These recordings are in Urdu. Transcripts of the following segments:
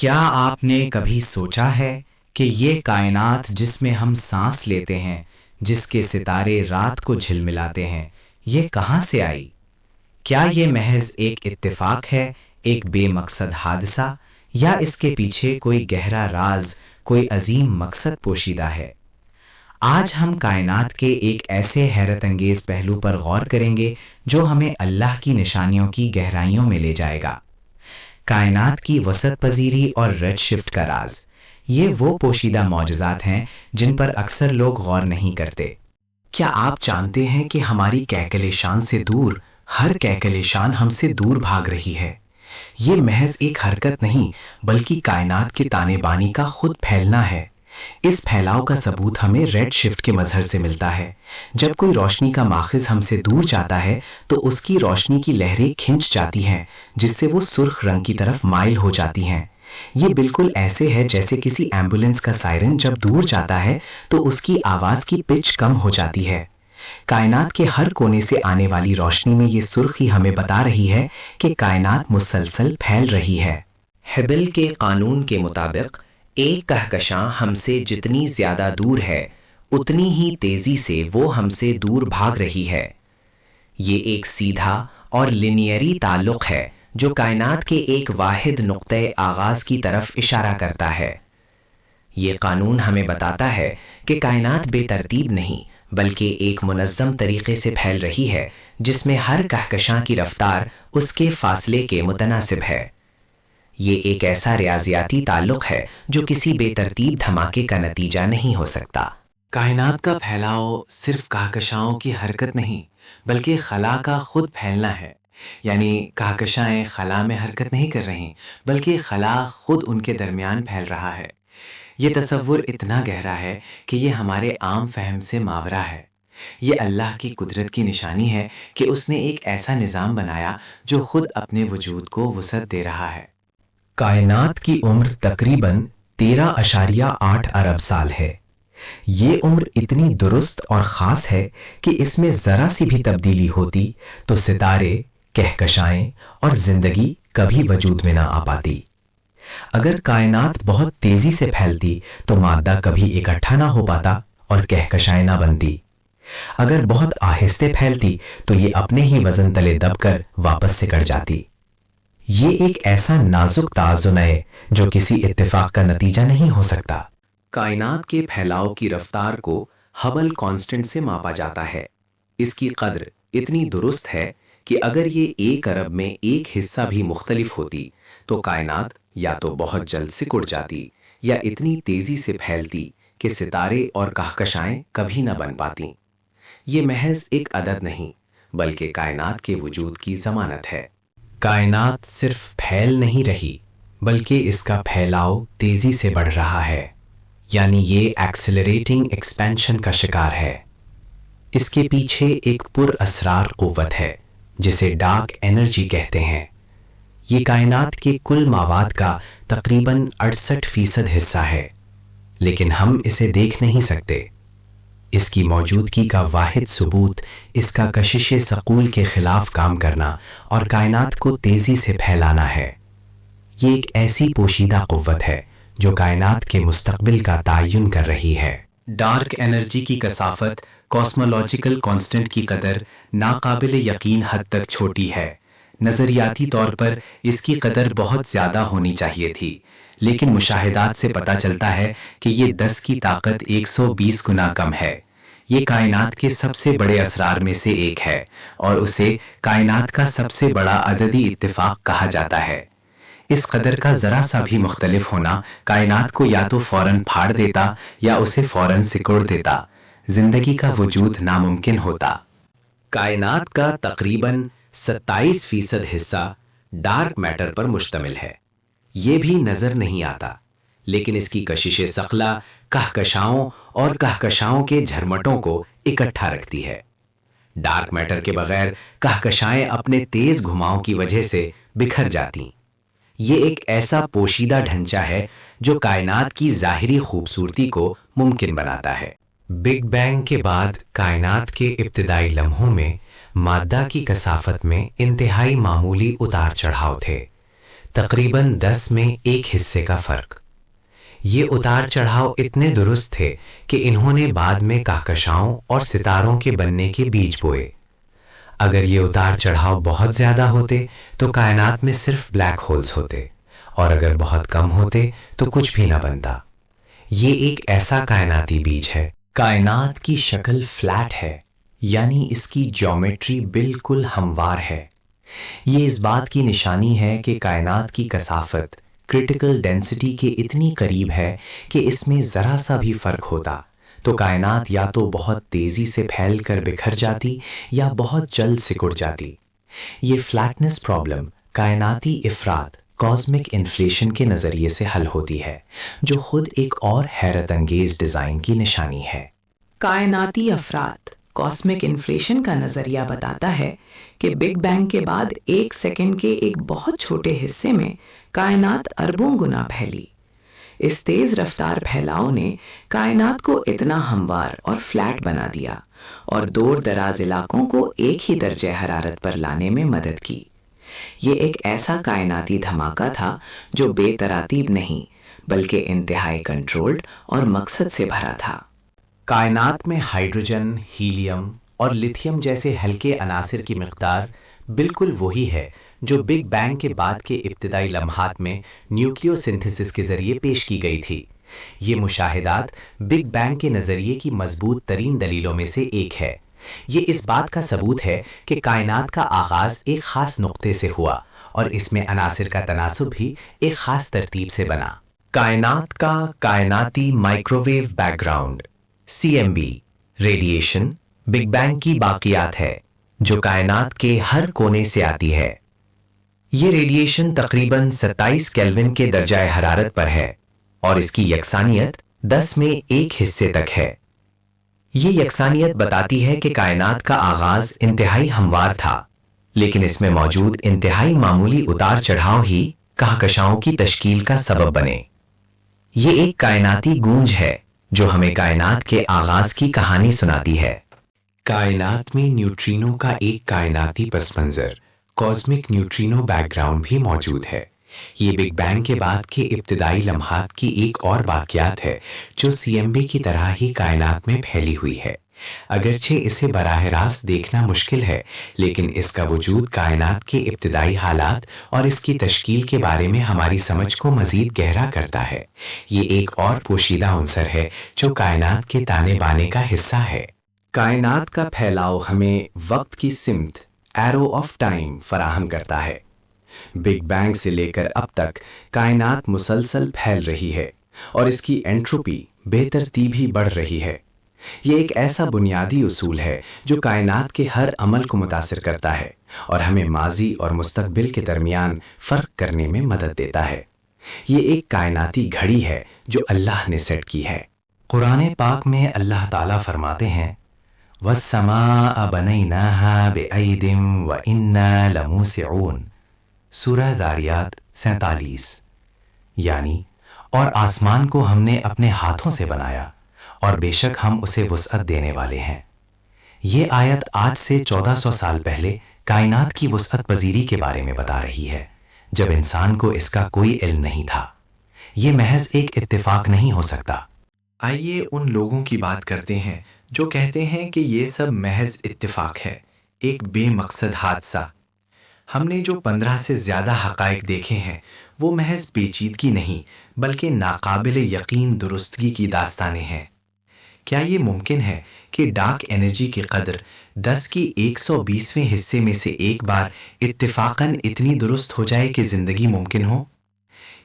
کیا آپ نے کبھی سوچا ہے کہ یہ کائنات جس میں ہم سانس لیتے ہیں، جس کے ستارے رات کو جھلملاتے ہیں، یہ کہاں سے آئی؟ کیا یہ محض ایک اتفاق ہے، ایک بے مقصد حادثہ، یا اس کے پیچھے کوئی گہرا راز، کوئی عظیم مقصد پوشیدہ ہے؟ آج ہم کائنات کے ایک ایسے حیرت انگیز پہلو پر غور کریں گے جو ہمیں اللہ کی نشانیوں کی گہرائیوں میں لے جائے گا۔ کائنات کی وسعت پذیری اور ریڈ شفٹ کا راز، یہ وہ پوشیدہ معجزات ہیں جن پر اکثر لوگ غور نہیں کرتے۔ کیا آپ جانتے ہیں کہ ہماری کہکشان سے دور، ہر کہکشان ہم سے دور بھاگ رہی ہے؟ یہ محض ایک حرکت نہیں بلکہ کائنات کے تانے بانی کا خود پھیلنا ہے۔ اس پھیلاؤ کا ثبوت ہمیں ریڈ شفٹ کے مظہر سے ملتا ہے۔ جب کوئی روشنی کا ماخذ ہم سے دور جاتا ہے تو اس کی روشنی کی لہریں کھنچ جاتی ہیں، جس سے وہ سرخ رنگ کی طرف مائل ہو جاتی ہیں۔ یہ بالکل ایسے ہے جیسے کسی ایمبولینس کا سائرن جب دور جاتا ہے تو اس کی آواز کی پچ کم ہو جاتی ہے۔ کائنات کے ہر کونے سے آنے والی روشنی میں یہ سرخی ہمیں بتا رہی ہے کہ کائنات مسلسل پھیل رہی ہے۔ ہبل کے قانون کے مطابق ایک کہکشاں ہم سے جتنی زیادہ دور ہے، اتنی ہی تیزی سے وہ ہم سے دور بھاگ رہی ہے۔ یہ ایک سیدھا اور لینیئری تعلق ہے جو کائنات کے ایک واحد نقطۂ آغاز کی طرف اشارہ کرتا ہے۔ یہ قانون ہمیں بتاتا ہے کہ کائنات بے ترتیب نہیں بلکہ ایک منظم طریقے سے پھیل رہی ہے، جس میں ہر کہکشاں کی رفتار اس کے فاصلے کے متناسب ہے۔ یہ ایک ایسا ریاضیاتی تعلق ہے جو کسی بے ترتیب دھماکے کا نتیجہ نہیں ہو سکتا۔ کائنات کا پھیلاؤ صرف کہکشاؤں کی حرکت نہیں بلکہ خلا کا خود پھیلنا ہے۔ یعنی کہکشائیں خلا میں حرکت نہیں کر رہیں بلکہ خلا خود ان کے درمیان پھیل رہا ہے۔ یہ تصور اتنا گہرا ہے کہ یہ ہمارے عام فہم سے ماورا ہے۔ یہ اللہ کی قدرت کی نشانی ہے کہ اس نے ایک ایسا نظام بنایا جو خود اپنے وجود کو وسعت دے رہا ہے۔ کائنات کی عمر تقریباً 13.8 ارب سال ہے۔ یہ عمر اتنی درست اور خاص ہے کہ اس میں ذرا سی بھی تبدیلی ہوتی تو ستارے، کہکشائیں اور زندگی کبھی وجود میں نہ آ پاتی۔ اگر کائنات بہت تیزی سے پھیلتی تو مادہ کبھی اکٹھا نہ ہو پاتا اور کہکشائیں نہ بنتی۔ اگر بہت آہستہ پھیلتی تو یہ اپنے ہی وزن تلے دب کر واپس سکڑ جاتی۔ یہ ایک ایسا نازک توازن ہے جو کسی اتفاق کا نتیجہ نہیں ہو سکتا۔ کائنات کے پھیلاؤ کی رفتار کو ہبل کانسٹنٹ سے ماپا جاتا ہے۔ اس کی قدر اتنی درست ہے کہ اگر یہ 1 ارب میں ایک حصہ بھی مختلف ہوتی تو کائنات یا تو بہت جلد سکڑ جاتی یا اتنی تیزی سے پھیلتی کہ ستارے اور کہکشائیں کبھی نہ بن پاتیں۔ یہ محض ایک عدد نہیں بلکہ کائنات کے وجود کی ضمانت ہے۔ کائنات صرف پھیل نہیں رہی بلکہ اس کا پھیلاؤ تیزی سے بڑھ رہا ہے، یعنی یہ ایکسلریٹنگ ایکسپینشن کا شکار ہے۔ اس کے پیچھے ایک پر اسرار قوت ہے جسے ڈارک انرجی کہتے ہیں۔ یہ کائنات کے کل مواد کا تقریباً 68% حصہ ہے، لیکن ہم اسے دیکھ نہیں سکتے۔ اس کی موجودگی کا واحد ثبوت اس کا کشش ثقول کے خلاف کام کرنا اور کائنات کو تیزی سے پھیلانا ہے۔ یہ ایک ایسی پوشیدہ قوت ہے جو کائنات کے مستقبل کا تعین کر رہی ہے۔ ڈارک انرجی کی کثافت کاسمولوجیکل کانسٹنٹ کی قدر ناقابل یقین حد تک چھوٹی ہے۔ نظریاتی طور پر اس کی قدر بہت زیادہ ہونی چاہیے تھی، لیکن مشاہدات سے پتہ چلتا ہے کہ یہ 10 کی طاقت 120 گنا کم ہے۔ یہ کائنات کے سب سے بڑے اسرار میں سے ایک ہے اور اسے کائنات کا سب سے بڑا عددی اتفاق کہا جاتا ہے۔ اس قدر کا ذرا سا بھی مختلف ہونا کائنات کو یا تو فوراً پھاڑ دیتا یا اسے فوراً سکڑ دیتا۔ زندگی کا وجود ناممکن ہوتا۔ کائنات کا تقریباً 27% حصہ ڈارک میٹر پر مشتمل ہے۔ یہ بھی نظر نہیں آتا، لیکن اس کی کشش ثقلا کہکشاؤں اور کہکشاؤں کے جھرمٹوں کو اکٹھا رکھتی ہے۔ ڈارک میٹر کے بغیر کہکشائیں اپنے تیز گھماؤ کی وجہ سے بکھر جاتی۔ یہ ایک ایسا پوشیدہ ڈھانچہ ہے جو کائنات کی ظاہری خوبصورتی کو ممکن بناتا ہے۔ بگ بینگ کے بعد کائنات کے ابتدائی لمحوں میں مادہ کی کثافت میں انتہائی معمولی اتار چڑھاؤ تھے۔ تقریباً 10 میں 1 حصے کا فرق۔ یہ اتار چڑھاؤ اتنے درست تھے کہ انہوں نے بعد میں کہکشاؤں اور ستاروں کے بننے کے بیج بوئے۔ اگر یہ اتار چڑھاؤ بہت زیادہ ہوتے تو کائنات میں صرف بلیک ہولز ہوتے، اور اگر بہت کم ہوتے تو کچھ بھی نہ بنتا۔ یہ ایک ایسا کائناتی بیج ہے۔ کائنات کی شکل فلیٹ ہے، یعنی اس کی جیومیٹری بالکل ہموار ہے۔ یہ اس بات کی نشانی ہے کہ کائنات کی کثافت کرٹیکل ڈینسٹی کے اتنی قریب ہے کہ اس میں ذرا سا بھی فرق ہوتا تو کائنات یا تو بہت تیزی سے پھیل کر بکھر جاتی یا بہت جلد سکڑ جاتی۔ یہ فلیٹنس پرابلم کائناتی افراد کاسمک انفلیشن کے نظریے سے حل ہوتی ہے، جو خود ایک اور حیرت انگیز ڈیزائن کی نشانی ہے۔ کائناتی افراد کاسمک انفلیشن کا نظریہ بتاتا ہے کہ بگ بینگ کے بعد 1 سیکنڈ کے ایک بہت چھوٹے حصے میں کائنات اربوں گنا پھیلی۔ اس تیز رفتار پھیلاؤ نے کائنات کو اتنا ہموار اور فلیٹ بنا دیا اور دور دراز علاقوں کو ایک ہی درجہ حرارت پر لانے میں مدد کی۔ یہ ایک ایسا کائناتی دھماکہ تھا جو بے تراتیب نہیں بلکہ انتہائی کنٹرولڈ اور مقصد سے بھرا تھا۔ کائنات میں ہائیڈروجن، ہیلیم اور لتھیم جیسے ہلکے عناصر کی مقدار بالکل وہی ہے جو بگ بینگ کے بعد کے ابتدائی لمحات میں نیوکلیو سنتھسس کے ذریعے پیش کی گئی تھی۔ یہ مشاہدات بگ بینگ کے نظریے کی مضبوط ترین دلیلوں میں سے ایک ہے۔ یہ اس بات کا ثبوت ہے کہ کائنات کا آغاز ایک خاص نقطے سے ہوا اور اس میں عناصر کا تناسب بھی ایک خاص ترتیب سے بنا۔ کائنات کا کائناتی مائکروویو بیک گراؤنڈ CMB ریڈیشن بگ بینگ کی باقیات ہے جو کائنات کے ہر کونے سے آتی ہے۔ یہ ریڈیشن تقریباً 27 کیلون کے درجہ حرارت پر ہے اور اس کی یکسانیت 10 میں 1 حصے تک ہے۔ یہ یکسانیت بتاتی ہے کہ کائنات کا آغاز انتہائی ہموار تھا، لیکن اس میں موجود انتہائی معمولی اتار چڑھاؤ ہی کہکشاؤں کی تشکیل کا سبب بنے۔ یہ ایک کائناتی گونج ہے جو ہمیں کائنات کے آغاز کی کہانی سناتی ہے۔ کائنات میں نیوٹرینو کا ایک کائناتی پس منظر کاسمک نیوٹرینو بیک گراؤنڈ بھی موجود ہے۔ یہ بگ بینگ کے بعد کے ابتدائی لمحات کی ایک اور باقیات ہے جو CMB کی طرح ہی کائنات میں پھیلی ہوئی ہے۔ اگرچہ اسے براہ راست دیکھنا مشکل ہے، لیکن اس کا وجود کائنات کے ابتدائی حالات اور اس کی تشکیل کے بارے میں ہماری سمجھ کو مزید گہرا کرتا ہے۔ یہ ایک اور پوشیدہ عنصر ہے جو کائنات کے تانے بانے کا حصہ ہے۔ کائنات کا پھیلاؤ ہمیں وقت کی سمت ایرو آف ٹائم فراہم کرتا ہے۔ بگ بینگ سے لے کر اب تک کائنات مسلسل پھیل رہی ہے اور اس کی انٹروپی بے ترتیب ہی بڑھ رہی ہے۔ یہ ایک ایسا بنیادی اصول ہے جو کائنات کے ہر عمل کو متاثر کرتا ہے اور ہمیں ماضی اور مستقبل کے درمیان فرق کرنے میں مدد دیتا ہے۔ یہ ایک کائناتی گھڑی ہے جو اللہ نے سیٹ کی ہے۔ قرآن پاک میں اللہ تعالیٰ فرماتے ہیں وَالسَّمَاءَ بَنَيْنَاهَا بِأَيْدٍ وَإِنَّا لَمُوسِعُونَ، سورہ ذاریات 47، یعنی اور آسمان کو ہم نے اپنے ہاتھوں سے بنایا اور بے شک ہم اسے وسعت دینے والے ہیں۔ یہ آیت آج سے 1400 سال پہلے کائنات کی وسعت پذیری کے بارے میں بتا رہی ہے، جب انسان کو اس کا کوئی علم نہیں تھا۔ یہ محض ایک اتفاق نہیں ہو سکتا۔ آئیے ان لوگوں کی بات کرتے ہیں جو کہتے ہیں کہ یہ سب محض اتفاق ہے، ایک بے مقصد حادثہ۔ ہم نے جو 15 سے زیادہ حقائق دیکھے ہیں وہ محض پیچیدگی نہیں بلکہ ناقابل یقین درستگی کی داستانیں ہیں۔ کیا یہ ممکن ہے کہ ڈارک انرجی کی قدر 10 کی 120ویں حصے میں سے ایک بار اتفاقاً اتنی درست ہو جائے کہ زندگی ممکن ہو؟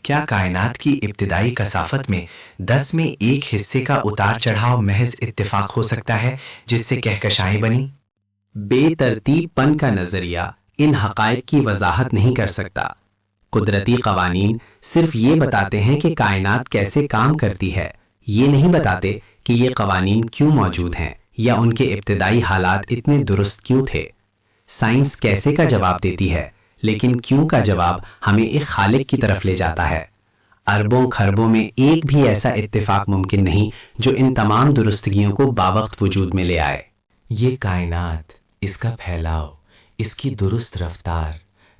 کیا کائنات کی ابتدائی کثافت میں 10 میں 1 حصے کا اتار چڑھاؤ محض اتفاق ہو سکتا ہے جس سے کہکشائیں بنی؟ بے ترتیب پن کا نظریہ ان حقائق کی وضاحت نہیں کر سکتا۔ قدرتی قوانین صرف یہ بتاتے ہیں کہ کائنات کیسے کام کرتی ہے، یہ نہیں بتاتے کہ یہ قوانین کیوں موجود ہیں یا ان کے ابتدائی حالات اتنے درست کیوں تھے۔ سائنس کیسے کا جواب دیتی ہے، لیکن کیوں کا جواب ہمیں ایک خالق کی طرف لے جاتا ہے۔ اربوں خربوں میں ایک بھی ایسا اتفاق ممکن نہیں جو ان تمام درستگیوں کو باوقت وجود میں لے آئے۔ یہ کائنات، اس کا پھیلاؤ، اس کی درست رفتار